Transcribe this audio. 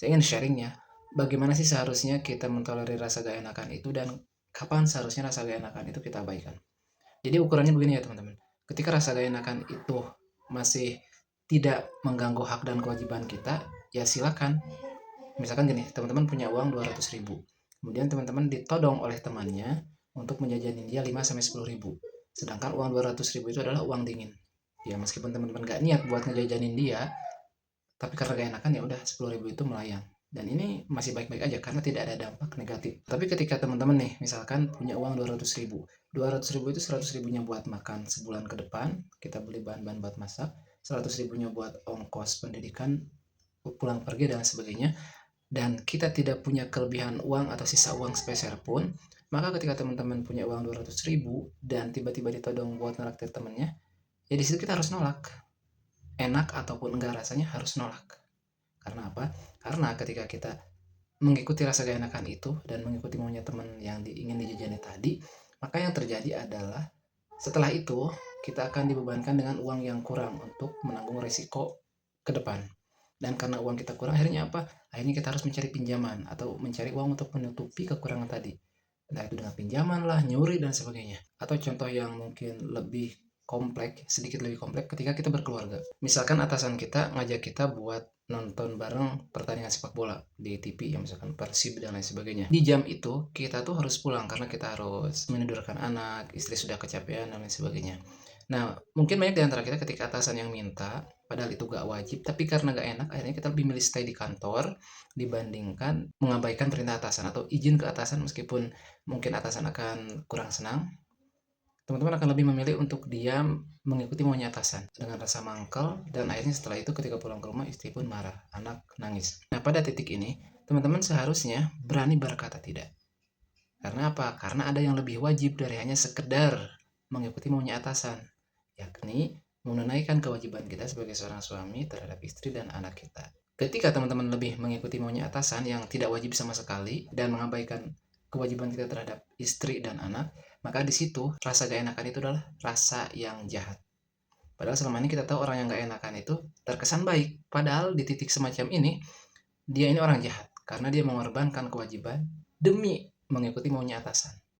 Saya ingin sharingnya, bagaimana sih seharusnya kita mentolerir rasa gak enakan itu dan kapan seharusnya rasa gak enakan itu kita abaikan. Jadi ukurannya begini ya teman-teman. Ketika rasa gak enakan itu masih tidak mengganggu hak dan kewajiban kita, ya silakan. Misalkan gini, teman-teman punya uang 200.000. Kemudian teman-teman ditodong oleh temannya untuk menjajanin dia 5 sampai 10 ribu. Sedangkan uang 200.000 itu adalah uang dingin. Ya meskipun teman-teman gak niat buat ngejajanin dia, tapi karena gak enakan ya udah 10 ribu itu melayang. Dan ini masih baik-baik aja karena tidak ada dampak negatif. Tapi ketika teman-teman nih misalkan punya uang 200.000, 200.000 itu 100 ribunya buat makan sebulan ke depan, kita beli bahan-bahan buat masak, 100 ribunya buat ongkos pendidikan, pulang pergi dan sebagainya, dan kita tidak punya kelebihan uang atau sisa uang sepeser pun, maka ketika teman-teman punya uang 200 ribu dan tiba-tiba ditodong buat ngeraktir temennya, ya di situ kita harus nolak. Enak ataupun enggak rasanya harus nolak. Karena apa? Karena ketika kita mengikuti rasa gak enakan itu dan mengikuti maunya teman yang ingin dijajani tadi, maka yang terjadi adalah setelah itu kita akan dibebankan dengan uang yang kurang untuk menanggung resiko ke depan. Dan karena uang kita kurang, akhirnya apa? Akhirnya kita harus mencari pinjaman atau mencari uang untuk menutupi kekurangan tadi. Entah itu dengan pinjaman lah, nyuri dan sebagainya. Atau contoh yang mungkin lebih kompleks, sedikit lebih kompleks ketika kita berkeluarga. Misalkan atasan kita ngajak kita buat nonton bareng pertandingan sepak bola di TV, yang misalkan Persib dan lain sebagainya. Di jam itu kita tuh harus pulang karena kita harus menidurkan anak, istri sudah kecapean dan lain sebagainya. Nah, mungkin banyak di antara kita ketika atasan yang minta, padahal itu gak wajib, tapi karena gak enak, akhirnya kita lebih milih stay di kantor dibandingkan mengabaikan perintah atasan atau izin ke atasan meskipun mungkin atasan akan kurang senang. Teman-teman akan lebih memilih untuk diam mengikuti maunya atasan dengan rasa mangkel, dan akhirnya setelah itu ketika pulang ke rumah istri pun marah, anak nangis. Nah pada titik ini teman-teman seharusnya berani berkata tidak. Karena apa? Karena ada yang lebih wajib dari hanya sekedar mengikuti maunya atasan, yakni menunaikan kewajiban kita sebagai seorang suami terhadap istri dan anak kita. Ketika teman-teman lebih mengikuti maunya atasan yang tidak wajib sama sekali dan mengabaikan kewajiban kita terhadap istri dan anak, maka di situ rasa gak enakan itu adalah rasa yang jahat. Padahal selama ini kita tahu orang yang gak enakan itu terkesan baik. Padahal di titik semacam ini, dia ini orang jahat. Karena dia mengorbankan kewajiban demi mengikuti maunya atasan.